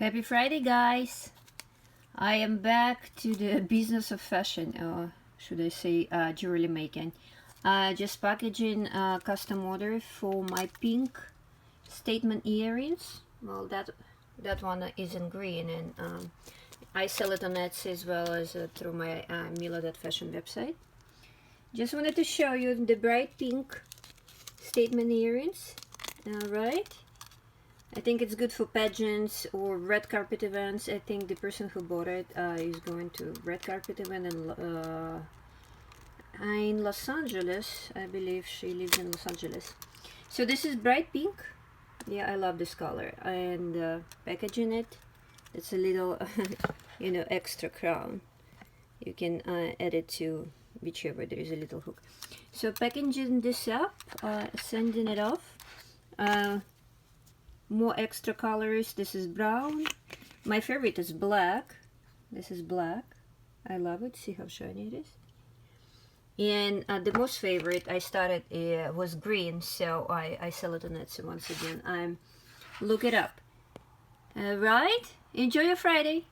Happy Friday, guys! I am back to the business of fashion, or should I say jewelry making. Just packaging a custom order for my pink statement earrings. Well, that one is in green, and I sell it on Etsy as well as through my MILA Fashion website. Just wanted to show you the bright pink statement earrings. Alright, I think it's good for pageants or red carpet events. I think the person who bought it is going to red carpet event in Los Angeles. I believe she lives in Los Angeles. So this is bright pink. Yeah, I love this color. And packaging it, it's a little you know, extra crown. You can add it to whichever. There is a little hook. So packaging this up, sending it off. More extra colors. This is brown. My favorite is black. This is black. I love it. See how shiny it is. And the most favorite I started was green, so I sell it on Etsy once again. Look it up. Alright, enjoy your Friday.